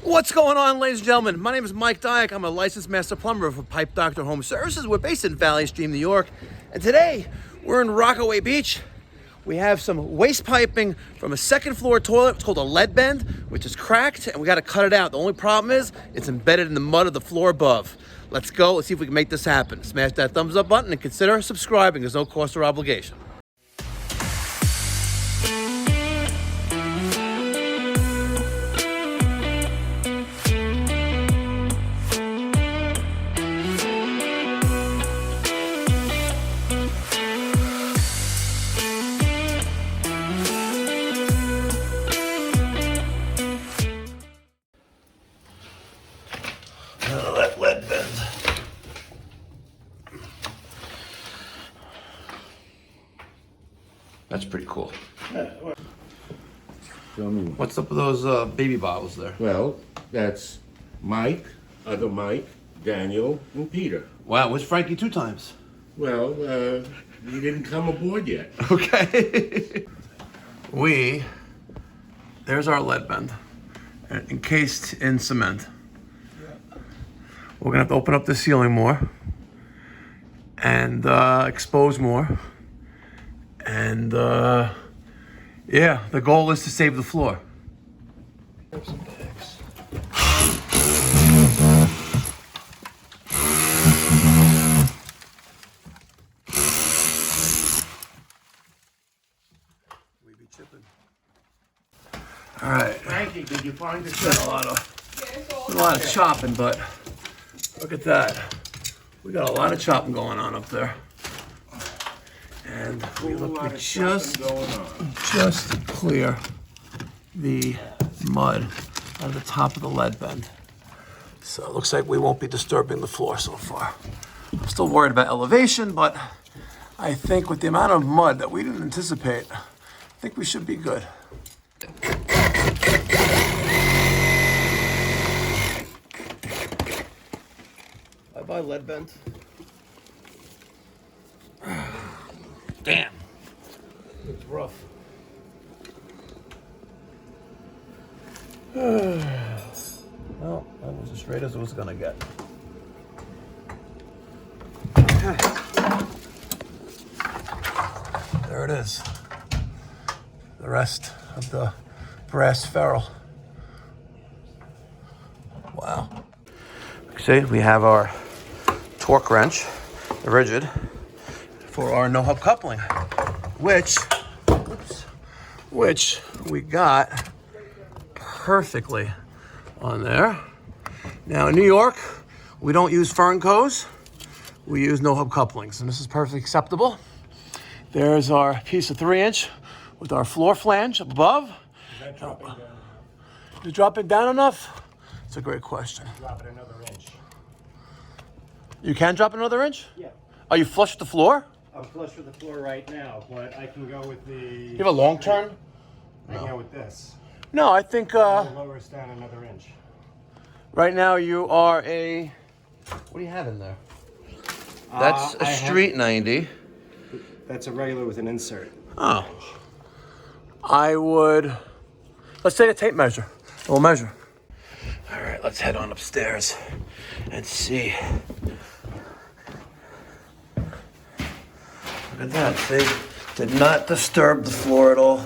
What's going on, ladies and gentlemen? My name is Mike Dyack. I'm a licensed master plumber for Pipe Doctor Home Services. We're based in Valley Stream, New York. And today, we're in Rockaway Beach. We have some waste piping from a second floor toilet. It's called a lead bend, which is cracked, and we got to cut it out. The only problem is it's embedded in the mud of the floor above. Let's go. Let's see if we can make this happen. Smash that thumbs up button and consider subscribing. There's no cost or obligation. That lead bend. That's pretty cool. What's up with those baby bottles there? Well, that's Mike, other Mike, Daniel, and Peter. Wow, where's Frankie 2 times? Well, he didn't come aboard yet. Okay. There's our lead bend, encased in cement. We're gonna have to open up the ceiling more and expose more. And yeah, the goal is to save the floor. There's some bags. We be chipping. All right. Frankie, did you find the Got a lot of chopping, but look at that. We got a lot of chopping going on up there. And we look to just clear the mud out of the top of the lead bend. So it looks like we won't be disturbing the floor so far. I'm still worried about elevation, but I think with the amount of mud that we didn't anticipate, I think we should be good. Bye-bye, lead bend. Damn. It's rough. Well, that was as straight as it was gonna get. There it is. The rest of the brass ferrule. Wow. See, we have our torque wrench, the rigid, for our no-hub coupling, which we got perfectly on there. Now in New York, we don't use Ferncos, we use no-hub couplings, and this is perfectly acceptable. There's our piece of 3-inch with our floor flange up above. Is that dropping down? Did you drop it down enough? It's a great question. Drop it another inch. You can drop another inch? Yeah. Are you flush with the floor? I'm flush with the floor right now, but I can go with the... You have a long turn? I can go with this. No, I think I'll lower us down another inch. right now you are a... What do you have in there? That's a street 90. That's a regular with an insert. Oh. I would... Let's take a tape measure. We'll measure. All right, let's head on upstairs and see. Look at that, see? Did not disturb the floor at all.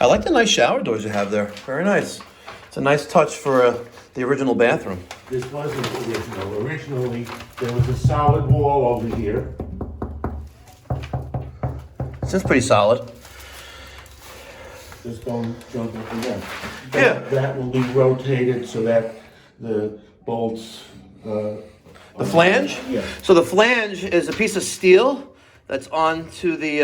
I like the nice shower doors you have there. Very nice. It's a nice touch for the original bathroom. This wasn't original. Originally, there was a solid wall over here. Seems pretty solid. Just don't jump up again. Yeah. That will be rotated so that the bolts... The flange? Yeah. So the flange is a piece of steel that's onto the,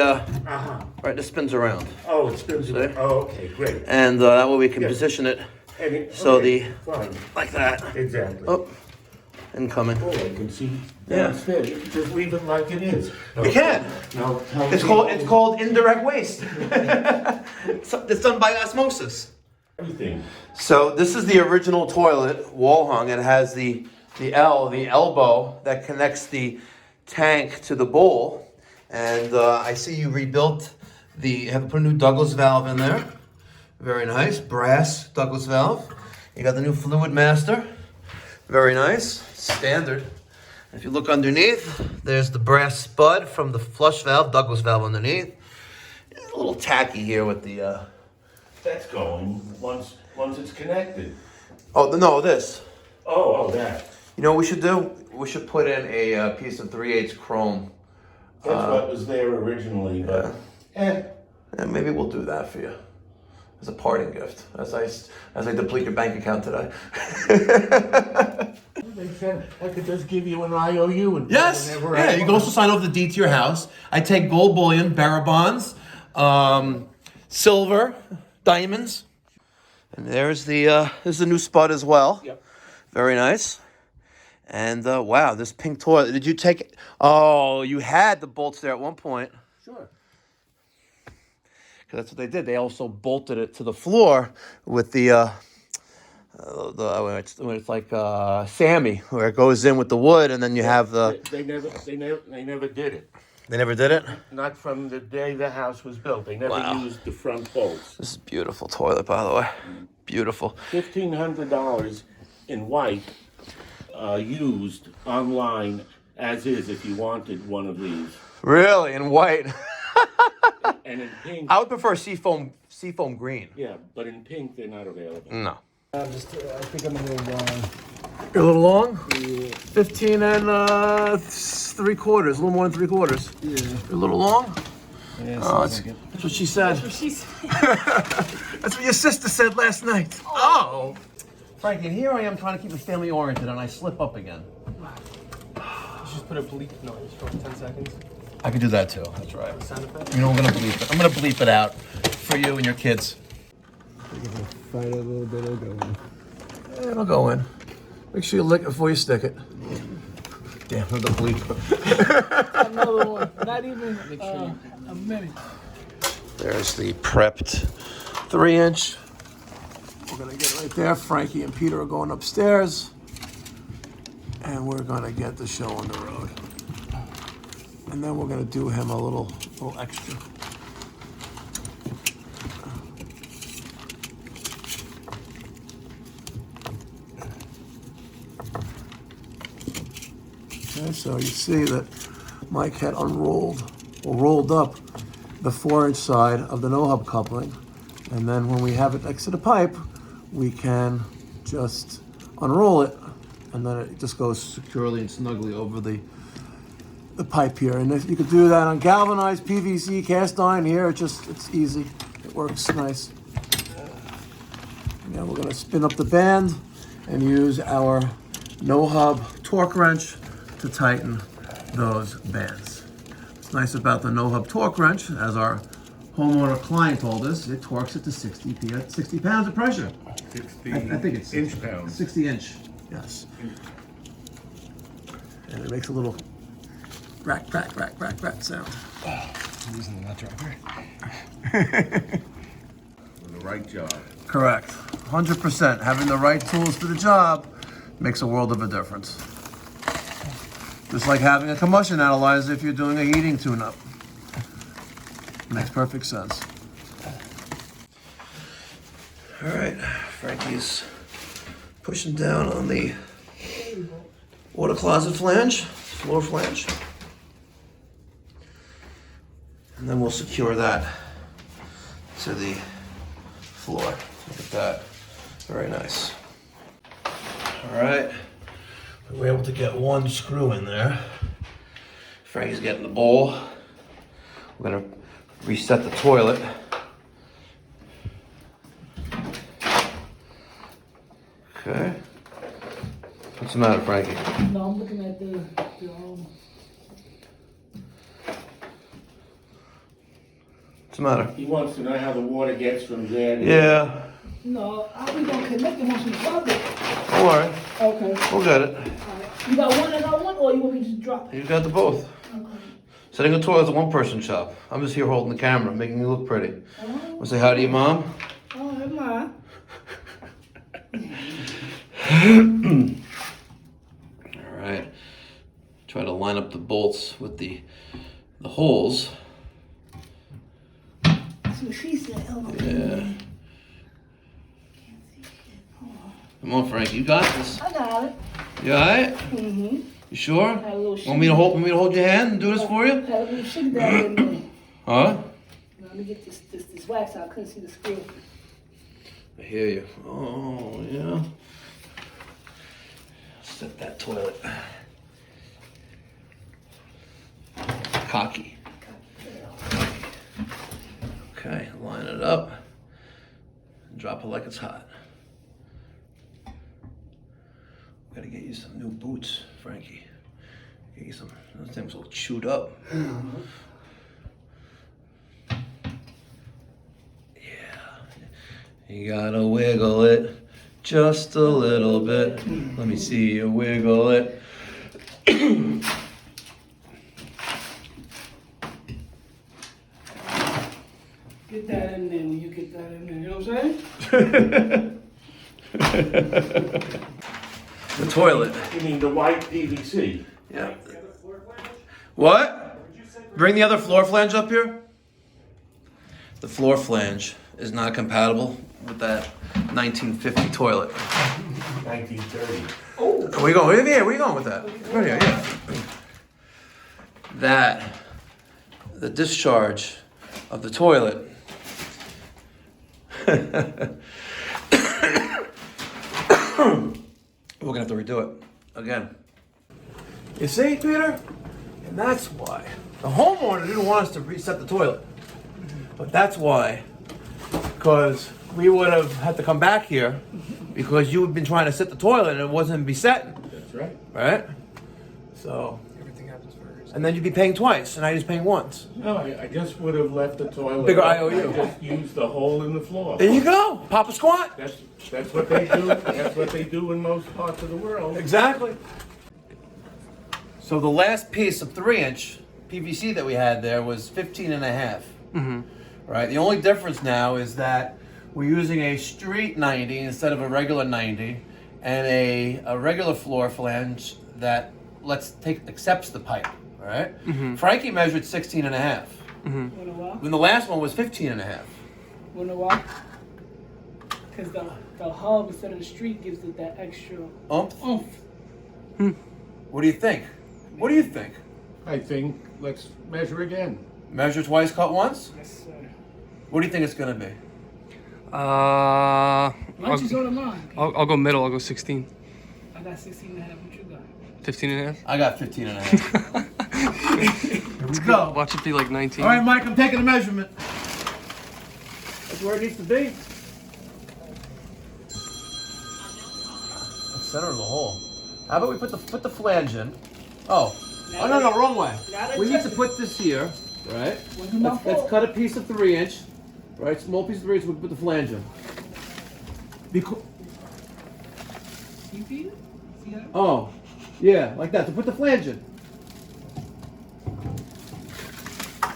right, this spins around. Oh, it spins around. Oh, okay, great. And that way we can Yeah. position it And it, so okay, fine. like that. Exactly. Oh, incoming. Oh, I can see Yeah. downstairs. Just leave it like it is. You can. Now, tell It's called indirect waste. It's done by osmosis. everything. So this is the original toilet, wall hung. It has the elbow that connects the tank to the bowl. And I see you rebuilt you have to put a new Douglas valve in there. Very nice, brass Douglas valve. You got the new Fluid Master. Very nice. Standard. If you look underneath, there's the brass spud from the flush valve, Douglas valve underneath. It's a little tacky here with the... That's going once it's connected. Oh, no, this. Oh, that. You know what we should do? We should put in a piece of 3/8 chrome. That's what was there originally, but Yeah, maybe we'll do that for you as a parting gift, as I deplete your bank account today. they said I could just give you an IOU and Yes. whenever Yeah, I you can want. also sign over the deed to your house. I take gold bullion, bearer bonds, silver, diamonds, and there's the new spud as well. Yep. Very nice. And wow, this pink toilet. Did you take? Oh, you had the bolts there at one point. Sure. Because that's what they did. They also bolted it to the floor with the when it's like Sammy, where it goes in with the wood, and then you have the. They never did it. They never did it. Not from the day the house was built. They never Wow. used the front bolts. This is a beautiful toilet, by the way. Beautiful. $1,500 in white, used online as is if you wanted one of these. Really, in white. And in pink, I would prefer seafoam green. yeah, but in pink they're not available. No. I think I'm a little long. You're a little long? 15 and 3/4, a little more than 3/4. Yeah. You're a little long? Yeah, Oh, that's what she said. That's what your sister said last night. Oh. Frankie, and here I am trying to keep the family oriented, and I slip up again. Just put a bleep noise for 10 seconds. I could do that too. That's right. Sound effect. You know, we're gonna bleep it. I'm gonna bleep it out for you and your kids. Fight it a little bit, it'll go in. Yeah, it'll go in. Make sure you lick it before you stick it. Damn, the bleep. Another one. Not even a minute. There's the prepped 3-inch. We're gonna get right there. Frankie and Peter are going upstairs. And we're gonna get the show on the road. And then we're gonna do him a little extra. Okay, so you see that Mike had unrolled or rolled up the 4-inch side of the no-hub coupling. And then when we have it next to the pipe, we can just unroll it, and then it just goes securely and snugly over the pipe here. And if you could do that on galvanized PVC cast iron here, it's easy. It works nice. Now we're gonna spin up the band and use our no-hub torque wrench to tighten those bands. What's nice about the no-hub torque wrench, as our homeowner client told us, it torques it to 60 pounds of pressure. 60 I think it's inch pounds. 60 inch, yes. And it makes a little rack, rack, rack, rack, rack sound. I'm using the nut driver. For the right job. Correct. 100%. Having the right tools for the job makes a world of a difference. Just like having a combustion analyzer if you're doing a heating tune-up. Makes perfect sense. All right, Frankie's pushing down on the water closet flange, floor flange. And then we'll secure that to the floor. Look at that. Very nice. All right. We were able to get one screw in there. Frankie's getting the bowl. We're gonna reset the toilet. Okay. What's the matter, Frankie? No, I'm looking at the What's the matter? He wants to know how the water gets from there to Yeah. no, how we gonna connect it once we plug it? Don't worry. Okay. We'll get it. Alright. You got one and I got one, or you want me to just drop it? You got the both. Okay. Setting a toilet's a one-person shop. I'm just here holding the camera, making you look pretty. Wanna say hi to your mom? Oh, am I? All right. Try to line up the bolts with the holes. That's what she said. Hold on. Yeah. Can't see shit. Hold on. Come on, Frankie, you got this. I got it. You alright? Mm-hmm. You sure? Had a little Want me to hold your hand and do this for you? Had a little shit down in there. Huh? Let me get this wax out. I couldn't see the screw. I hear you. Oh, yeah. Set that toilet. Cocky. Okay, line it up. Drop it like it's hot. Gotta get you some new boots, Frankie. Get you some, those things all chewed up. You gotta wiggle it just a little bit. Let me see you wiggle it. Get that in there when you get that in there. You know what I'm saying? The toilet. You mean the white PVC? Yeah. What? Bring the other floor flange up here. The floor flange is not compatible with that 1950 toilet. 1930. Where you going? Where are you going with that? Right here, yeah. The discharge of the toilet. We're gonna have to redo it again. You see, Peter? And that's why. The homeowner didn't want us to reset the toilet. But that's why. Because we would have had to come back here because you had been trying to set the toilet and it wasn't besetting. That's right. Right? So, Everything happens for a reason. and then you'd be paying twice, and now you're just paying once. No, I just would have left the toilet. Bigger up. IOU. I just used the hole in the floor. There you go. Pop a squat. That's what they do. That's what they do in most parts of the world. Exactly. So the last piece of 3-inch PVC that we had there was 15 and a half. Right? The only difference now is that we're using a street 90 instead of a regular 90 and a regular floor flange that accepts the pipe. All right? Frankie measured 16 and a half. Wanna walk? When the last one was 15 and a half. Wanna walk? Because the hub instead of the street gives it that extra Oomph? oomph. What do you think? What do you think? I think let's measure again. Measure twice, cut once? Yes, sir. What do you think it's gonna be? Lunch is on the line. I'll go middle. I'll go 16. I got 16 and a half. What you got? 15 and a half. I got 15 and a half. Here we go. Watch it be like 19. All right, Mike, I'm taking a measurement. That's where it needs to be. That's center of the hole. How about we put the flange in? Oh no, wrong way. We need to put this here, right? Let's cut a piece of 3-inch, right? Small piece of 3-inch. We put the flange in. See that? Oh, yeah, like that. So put the flange in. I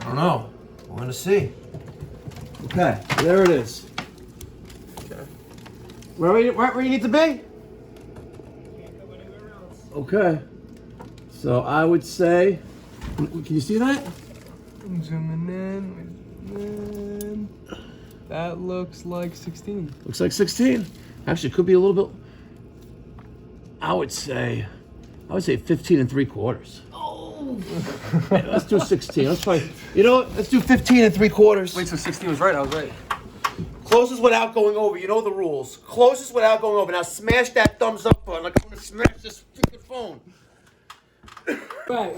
don't know. We're gonna see. Okay, there it is. Okay. Where you need to be? Okay. So I would say, can you see that? I'm zooming in. That looks like 16. Looks like 16. Actually, it could be a little bit. I would say 15 and 3/4. Oh. Yeah, let's do 16. Let's try. You know what? Let's do 15 and 3/4. Wait, so 16 was right. I was right. Closest without going over. You know the rules. Closest without going over. Now smash that thumbs up button like I'm gonna smash this freaking phone. Right.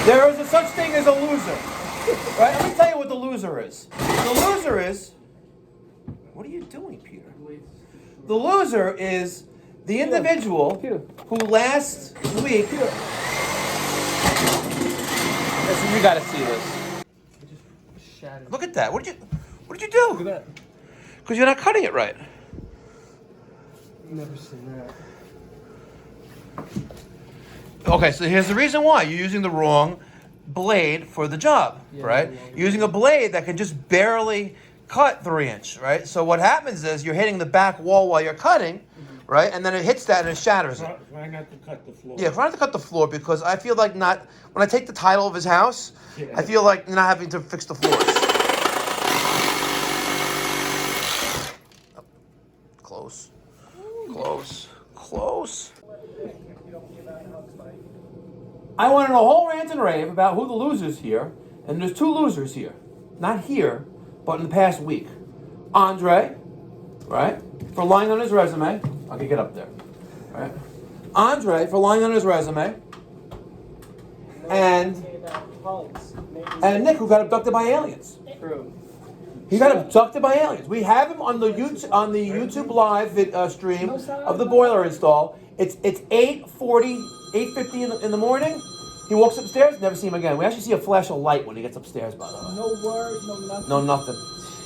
There is a such thing as a loser. Right? Let me tell you what the loser is. The loser is. What are you doing, Peter? The loser is the individual who last week. Listen, you gotta see this. Shattered. Look at that. What did you do? Look at that. Because you're not cutting it right. Never seen that. Okay, so here's the reason why. You're using the wrong blade for the job, right? You're using a blade that can just barely cut 3-inch, right? So what happens is you're hitting the back wall while you're cutting, right? And then it hits that and it shatters it. Try not to cut the floor. Yeah, try not to cut the floor because I feel like when I take the title of his house, I feel like not having to fix the floors. close. Close. Close. I went on a whole rant and rave about who the losers here, and there's two losers here. Not here, but in the past week. Andre, right, for lying on his resume. I can get up there, right? Andre for lying on his resume, and Nick, who got abducted by aliens. True. He got abducted by aliens. We have him on the YouTube live stream of the boiler install. It's 8:50 in the morning. He walks upstairs, never see him again. We actually see a flash of light when he gets upstairs, by the way. No word, no nothing. No nothing.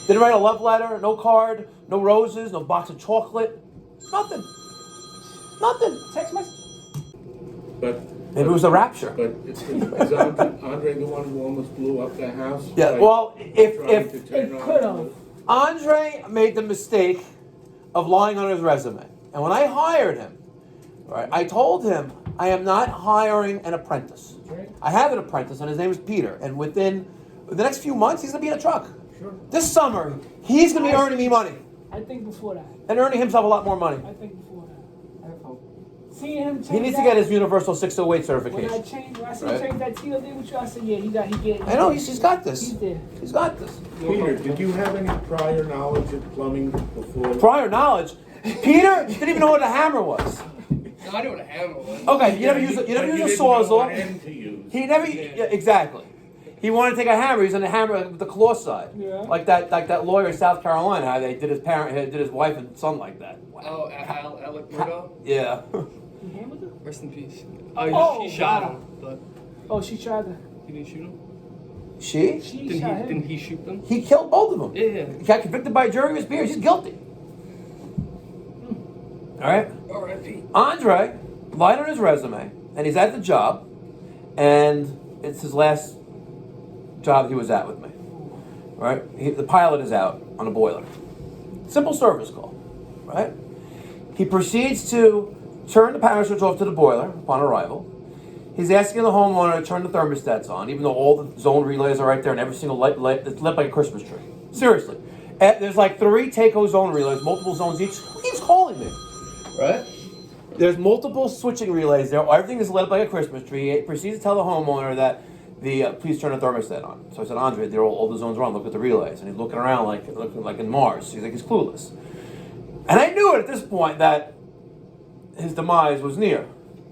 Didn't write a love letter, no card, no roses, no box of chocolate. Nothing. Nothing. Text message. But Maybe it was a rapture. But is Andre the one who almost blew up the house? Yeah, Like, well, if It could have. Andre made the mistake of lying on his resume, and when I hired him, right, I told him I am not hiring an apprentice. I have an apprentice, and his name is Peter, and within the next few months, he's going to be in a truck. Sure. This summer, he's going to be earning me money, I think before that. and earning himself a lot more money. I think before that. I have hope. Seeing him change He needs to that- get his Universal 608 When I certification. see him change that TLD with you, I said, yeah, he get. I know, he's got this. He's there. He's got this. Peter, did you have any prior knowledge of plumbing before? Prior knowledge. Peter didn't even know what a hammer was. No, I know what a hammer was. Okay, you never use a But you didn't know sawzall. what end to use. He never, yeah, exactly. He wanted to take a hammer. He's on the hammer with the claw side, Yeah. like that lawyer in South Carolina. How they did his wife and son like that. Wow. Oh, Alec Murdo? Yeah. He hammered her? Rest in peace. Oh, He shot wow. him, but Oh, she tried to. he didn't shoot him? She? She shot him. Didn't he shoot them? He killed both of them. Yeah. He got convicted by a jury of his peers. He's guilty. All right. R.I.P. Andre lied on his resume, and he's at the job, and it's his last job he was at with me. Right? The pilot is out on a boiler. Simple service call. Right? He proceeds to turn the power switch off to the boiler upon arrival. He's asking the homeowner to turn the thermostats on, even though all the zone relays are right there and every single light it's lit like a Christmas tree. Seriously. There's like 3 Takeo zone relays, multiple zones each. Who keeps calling me? Right? There's multiple switching relays there. Everything is lit up like a Christmas tree. He proceeds to tell the homeowner that please turn the thermostat on. So I said, Andre, all the zones are on. Look at the relays. And he's looking around like in Mars. He's like, he's clueless. And I knew at this point that his demise was near.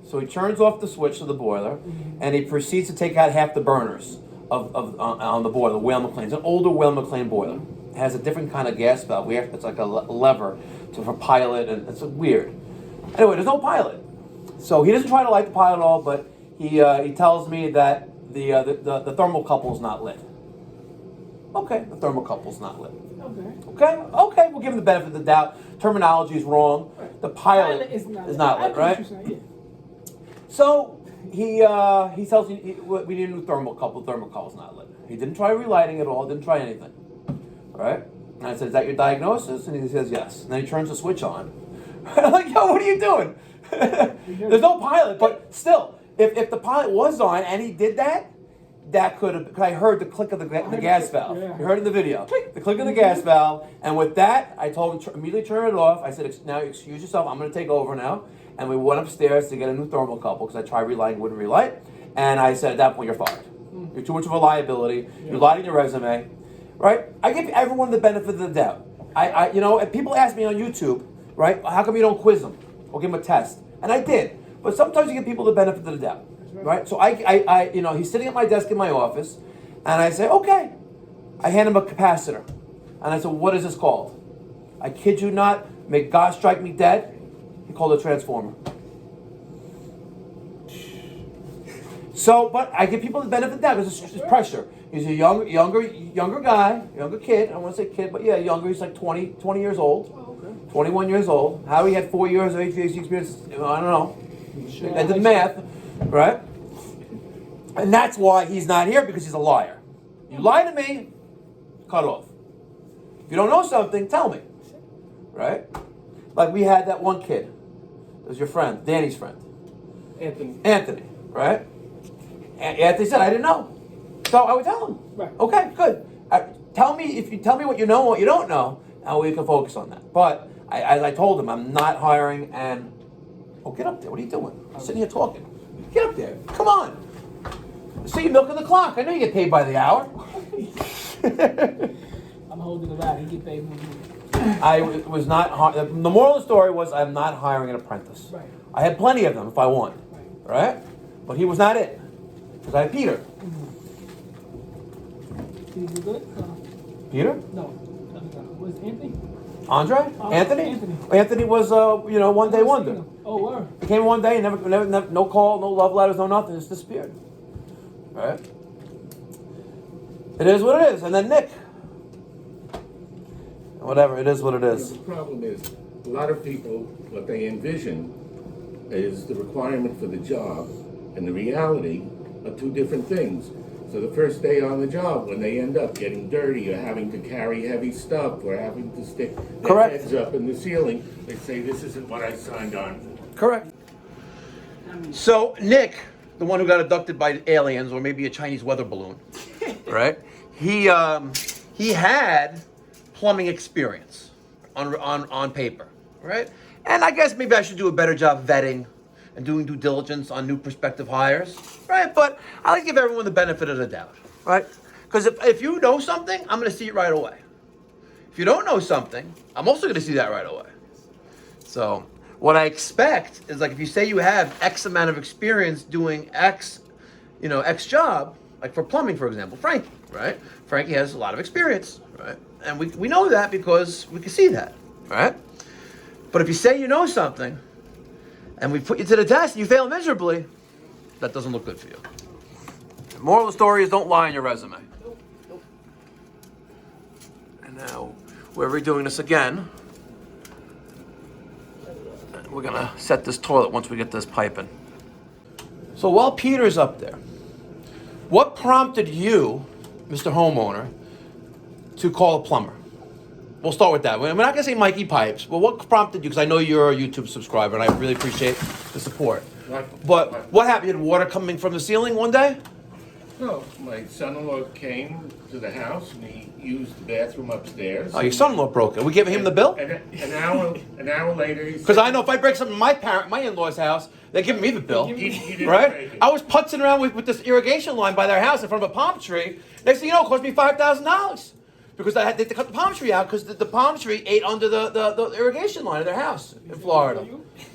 So he turns off the switch to the boiler, and he proceeds to take out half the burners on the boiler, Whale McLean. It's an older Whale McLean boiler. It has a different kind of gas valve. It's like a lever for pilot, and it's weird. Anyway, there's no pilot. So he doesn't try to light the pilot at all, but he tells me that the thermocouple not lit. Okay, the thermocouple not lit. Okay, we'll give him the benefit of the doubt. Terminology is wrong. Right. The pilot is not lit, right? So he tells me we need a new thermocouple. Thermocouple's not lit. He didn't try relighting at all. Didn't try anything. Right? And I said, "Is that your diagnosis?" And he says, "Yes." And then he turns the switch on. I'm like, "Yo, what are you doing?" There's no pilot, but still, if the pilot was on and he did that, that could have. I heard the click of the gas valve. Yeah. You heard it in the video. The click of the gas valve, and with that, I told him immediately turn it off. I said, "Now excuse yourself. I'm going to take over now." And we went upstairs to get a new thermocouple because I tried relighting, wouldn't relight. And I said, at that point, you're fired. You're too much of a liability. You're lying in your resume, right? I give everyone the benefit of the doubt. If people ask me on YouTube, right, how come you don't quiz them or give them a test? And I did. But sometimes you give people the benefit of the doubt, right? So he's sitting at my desk in my office, and I say, okay. I hand him a capacitor, and I said, what is this called? I kid you not. May God strike me dead. He called it a transformer. So, but I give people the benefit of the doubt because it's pressure. He's a younger guy, younger kid. I don't want to say kid, but yeah, younger. He's like 20 years old, 21 years old. How he had 4 years of HVAC experience, I don't know. I did the math, right? And that's why he's not here, because he's a liar. You lie to me, cut off. If you don't know something, tell me, right? Like we had that one kid. It was your friend, Danny's friend. Anthony, right? Anthony said, I didn't know. So I would tell him. Right. Okay, good. Tell me if you tell me what you know and what you don't know, and we can focus on that. But As I told him, I'm not hiring and... Oh, get up there. What are you doing? I'm sitting here talking. Get up there. Come on. I see you milking the clock. I know you get paid by the hour. I'm holding him out. He get paid more. I was not... The moral of the story was I'm not hiring an apprentice. Right. I had plenty of them if I want. Right. Right? But he was not it. Because I had Peter. Did he do good? Peter? No. Was it Anthony? Andre? Anthony? Anthony. Anthony was, one day wonder. Oh, word. He came one day, never, no call, no love letters, no nothing, just disappeared. Right? It is what it is. And then Nick. Whatever, it is what it is. The problem is, a lot of people, what they envision is the requirement for the job and the reality are two different things. So the first day on the job, when they end up getting dirty or having to carry heavy stuff or having to stick their heads up in the ceiling, they say, this isn't what I signed on for. Correct. So Nick, the one who got abducted by aliens or maybe a Chinese weather balloon, right? He had plumbing experience on paper, right? And I guess maybe I should do a better job vetting and doing due diligence on new prospective hires, right? But I like to give everyone the benefit of the doubt, right? Because if you know something, I'm going to see it right away. If you don't know something, I'm also going to see that right away. So what I expect is, like, if you say you have X amount of experience doing X, X job, like for plumbing, for example, Frankie, right? Frankie has a lot of experience, right? And we know that because we can see that, right? But if you say you know something, and we put you to the test and you fail miserably, that doesn't look good for you. The moral of the story is don't lie on your resume. Nope. And now we're redoing this again. We're gonna set this toilet once we get this piping. So while Peter's up there, what prompted you, Mr. Homeowner, to call a plumber? We'll start with that. We're not gonna say Mikey Pipes, but what prompted you? Because I know you're a YouTube subscriber, and I really appreciate the support. But what happened? You had water coming from the ceiling one day? No, my son-in-law came to the house and he used the bathroom upstairs. Oh, your son-in-law broke it. We giving him the bill? And an hour later, he said, Because I know if I break something in my in-laws' house, they're giving me the bill. he didn't Right? break it. I was putzing around with this irrigation line by their house in front of a palm tree. Next thing you know, it cost me $5,000. Because I had to cut the palm tree out because the palm tree ate under the irrigation line of their house in Florida.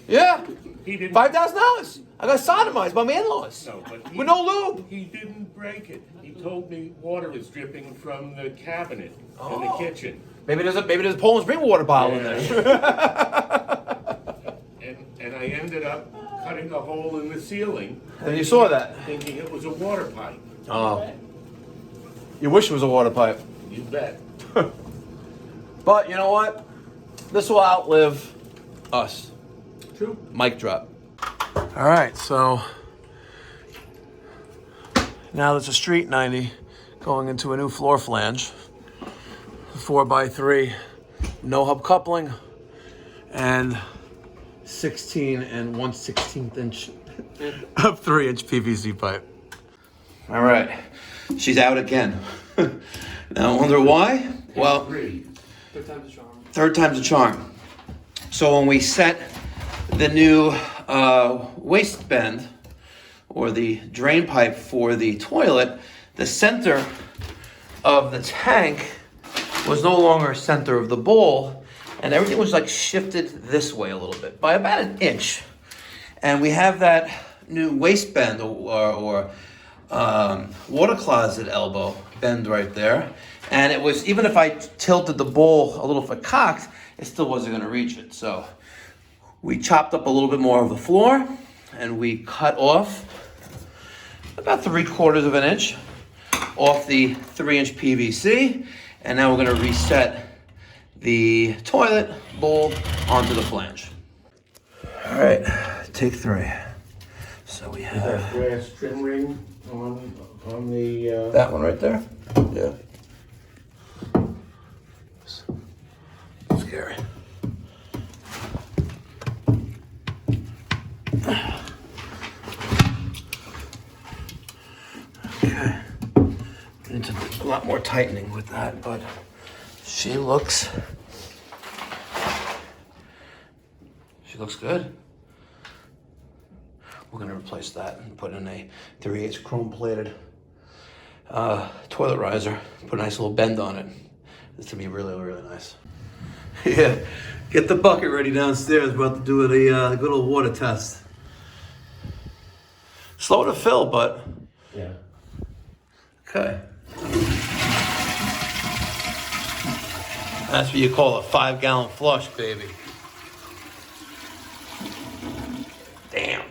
Yeah. He didn't. $5,000. I got sodomized by my in-laws. No, but With no lube. He didn't break it. He told me water is dripping from the cabinet in the kitchen. Maybe there's a Poland Spring water bottle in there. And I ended up cutting a hole in the ceiling. And you saw that. Thinking it was a water pipe. Oh. You wish it was a water pipe. You bet. But you know what? This will outlive us. True. Mic drop. All right, so now there's a street 90 going into a new floor flange. 4x3, no hub coupling, and 16 and 1/16 inch of 3-inch PVC pipe. All right, she's out again. Now I wonder why? Well, Third time's a charm. third time's a charm. So when we set the new waste bend or the drain pipe for the toilet, the center of the tank was no longer center of the bowl, and everything was like shifted this way a little bit by about an inch. And we have that new waste bend or water closet elbow bend right there. And it was, even if I tilted the bowl a little bit cocked, it still wasn't going to reach it. So we chopped up a little bit more of the floor and we cut off about 3/4 of an inch off the 3-inch PVC. And now we're going to reset the toilet bowl onto the flange. All right, take 3. So we have That brass trim ring on the. that one right there. Yeah. Scary. Okay. Need a lot more tightening with that, but she looks She looks good. We're gonna replace that and put in a 3/8 chrome plated toilet riser. Put a nice little bend on it. This to be really, really nice. Yeah, get the bucket ready downstairs. We're about to do a good old water test. Slow to fill, but Yeah. okay. That's what you call a 5-gallon flush, baby. Damn.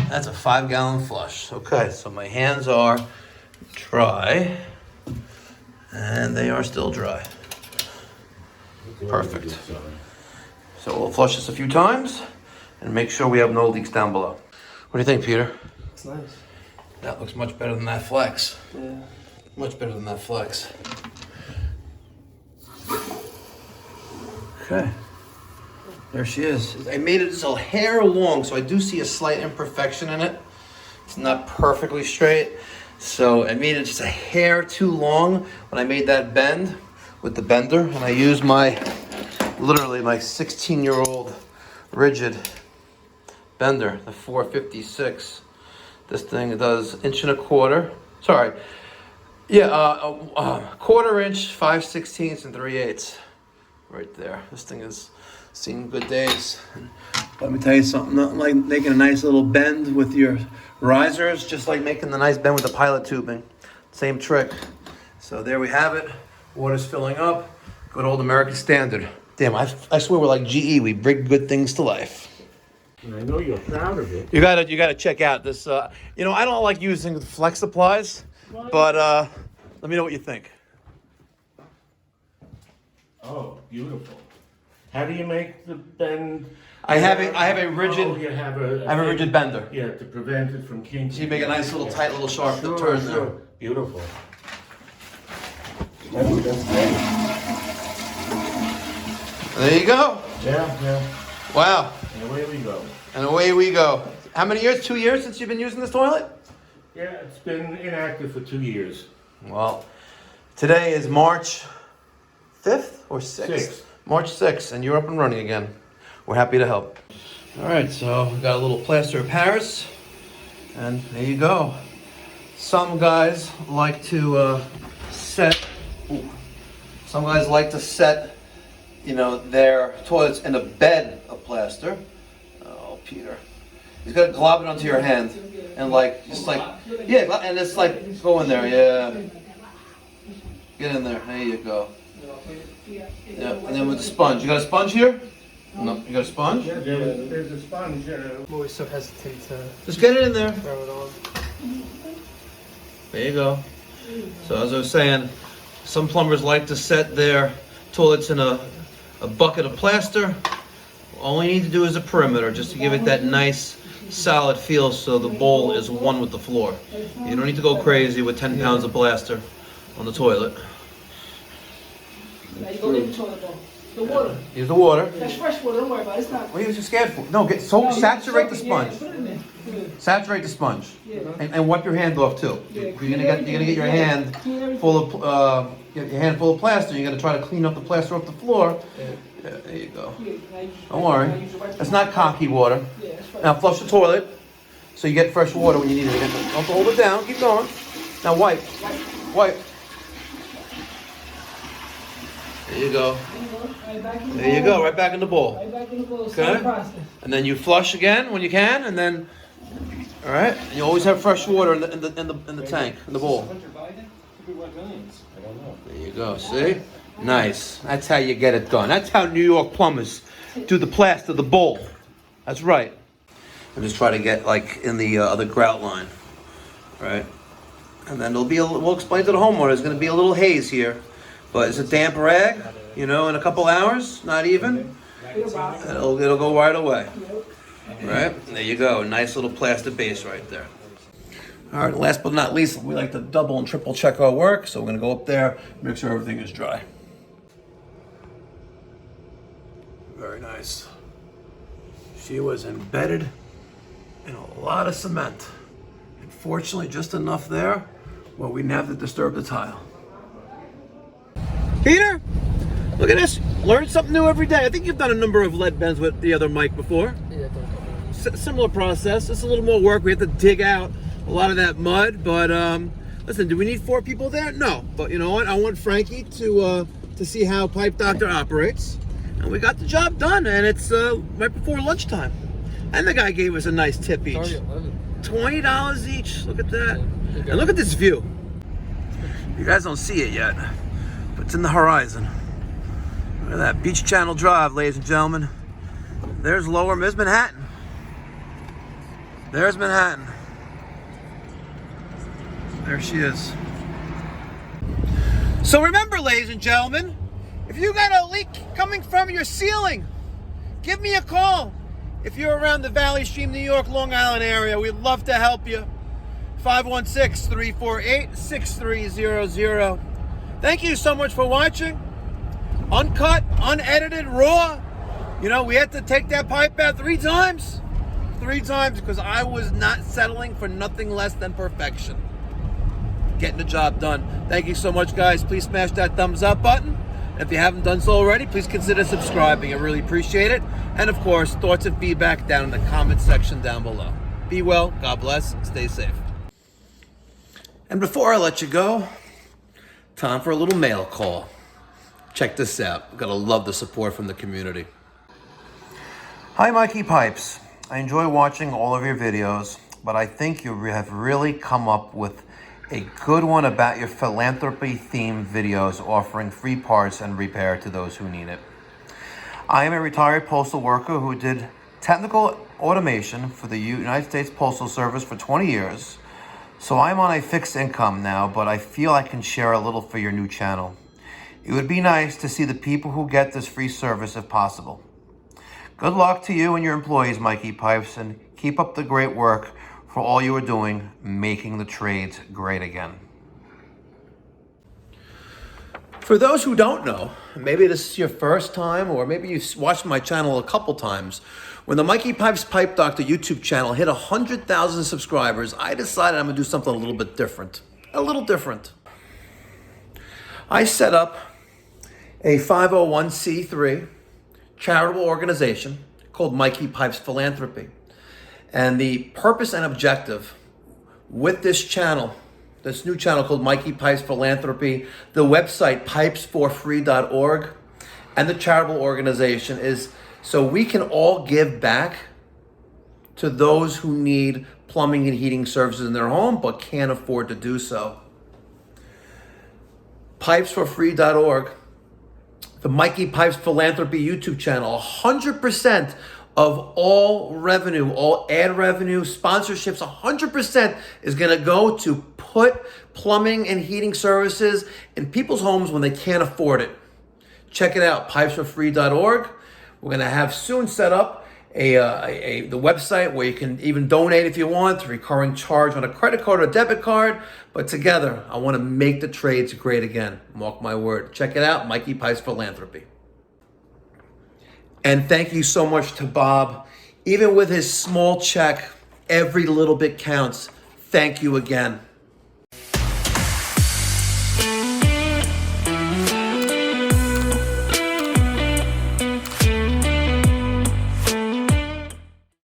That's a 5-gallon flush. Okay, so my hands are dry, and they are still dry. Perfect. So we'll flush this a few times and make sure we have no leaks down below. What do you think, Peter? It's nice. That looks much better than that flex. Yeah. Much better than that flex. Okay. There she is. I made it just a hair long, so I do see a slight imperfection in it. It's not perfectly straight. So I made it just a hair too long when I made that bend with the bender. And I used literally my 16-year-old rigid bender, the 456. This thing does 1.25 inches. Sorry. Yeah, 1/4 inch, 5/16 and 3/8. Right there. This thing has seen good days. Let me tell you something. Nothing like making a nice little bend with your risers, just like making the nice bend with the pilot tubing. Same trick. So there we have it. Water's filling up. Good old American standard. Damn, I swear we're like GE. We bring good things to life. And I know you're proud of it. You gotta check out this. I don't like using flex supplies, but let me know what you think. Oh, beautiful. How do you make the bend? I have a rigid. Oh, you have a. I have a rigid bender. Yeah, to prevent it from kinking. So you make a nice little tight little sharp Sure, turn sure. there. Beautiful. That's great. There you go. Yeah. Wow. And away we go. And away we go. How many years? 2 years since you've been using this toilet? Yeah, it's been inactive for 2 years. Well, today is March 5th or 6th? 6th. March 6th, and you're up and running again. We're happy to help. All right, so we got a little plaster of Paris, and there you go. Some guys like to set their toilets in a bed of plaster. Oh, Peter. You gotta glob it onto your hand and and it's like, go in there, yeah. Get in there, there you go. Yeah, and then with the sponge. You got a sponge here? No, you got a sponge? Yeah, there's a sponge. I'm always so hesitant to Just get it in there. throw it on. There you go. So as I was saying, some plumbers like to set their toilets in a bucket of plaster. All you need to do is a perimeter, just to give it that nice solid feel so the bowl is one with the floor. You don't need to go crazy with 10 pounds of plaster on the toilet. Now you go in the toilet bowl. The water. Use the water. That's fresh water. Don't worry about it. It's not. What are you scared for? No, saturate the sponge. Yeah, put it in there. Saturate the sponge. Yeah. And wipe your hand off too. You're gonna get your hand full of plaster. You're gonna try to clean up the plaster off the floor. Yeah, there you go. Don't worry. That's not cocky water. Yeah, that's right. Now flush the toilet so you get fresh water when you need it. Don't hold it down. Keep going. Now wipe. Wipe. There you go. There you go. Right back in the bowl. Right back in the bowl. Okay. Same process. And then you flush again when you can, and then, all right. And you always have fresh water in the tank, in the bowl. There you go. See? Nice. That's how you get it done. That's how New York plumbers do the plaster, the bowl. That's right. And just try to get like in the other grout line, right? And then we'll explain to the homeowner. There's going to be a little haze here, but it's a damp rag. In a couple hours, not even. It'll go right away. Right? There you go. Nice little plaster base right there. All right, last but not least, we like to double and triple check our work. So we're gonna go up there, make sure everything is dry. Very nice. She was embedded in a lot of cement. And fortunately, just enough there where we didn't have to disturb the tile. Peter, look at this. Learn something new every day. I think you've done a number of lead bends with the other Mike before. Yeah, Similar process. It's a little more work. We have to dig out a lot of that mud, but listen, do we need 4 people there? No, but you know what? I want Frankie to see how Pipe Doctor operates, and we got the job done, and it's right before lunchtime. And the guy gave us a nice tip each. $20 each. Look at that. And look at this view. You guys don't see it yet, but it's in the horizon. Look at that. Beach Channel Drive, ladies and gentlemen. There's Lower Manhattan. There's Manhattan. There she is. So remember, ladies and gentlemen, if you got a leak coming from your ceiling, give me a call. If you're around the Valley Stream, New York, Long Island area, we'd love to help you. 516-348-6300. Thank you so much for watching. Uncut, unedited, raw. You know, we had to take that pipe out 3 times. 3 times because I was not settling for nothing less than perfection. Getting the job done. Thank you so much, guys. Please smash that thumbs up button. If you haven't done so already, please consider subscribing. I really appreciate it. And of course, thoughts and feedback down in the comment section down below. Be well, God bless, stay safe. And before I let you go, time for a little mail call. Check this out. I've got to love the support from the community. Hi, Mikey Pipes. I enjoy watching all of your videos, but I think you have really come up with a good one about your philanthropy-themed videos offering free parts and repair to those who need it. I am a retired postal worker who did technical automation for the United States Postal Service for 20 years, so I'm on a fixed income now, but I feel I can share a little for your new channel. It would be nice to see the people who get this free service if possible. Good luck to you and your employees, Mikey Pipes, and keep up the great work for all you are doing, making the trades great again. For those who don't know, maybe this is your first time, or maybe you've watched my channel a couple times, when the Mikey Pipes Pipe Doctor YouTube channel hit 100,000 subscribers, I decided I'm gonna do something a little bit different. A little different. I set up a 501c3 charitable organization called Mikey Pipes Philanthropy. And the purpose and objective with this channel, this new channel called Mikey Pipes Philanthropy, the website pipesforfree.org, and the charitable organization is so we can all give back to those who need plumbing and heating services in their home but can't afford to do so. Pipesforfree.org, the Mikey Pipes Philanthropy YouTube channel, 100% of all revenue, all ad revenue, sponsorships, 100% is gonna go to put plumbing and heating services in people's homes when they can't afford it. Check it out, pipesforfree.org. We're gonna have soon set up the website where you can even donate if you want, a recurring charge on a credit card or debit card. But together, I wanna make the trades great again. Mark my word. Check it out, Mikey Pipes Philanthropy. And thank you so much to Bob. Even with his small check, every little bit counts. Thank you again.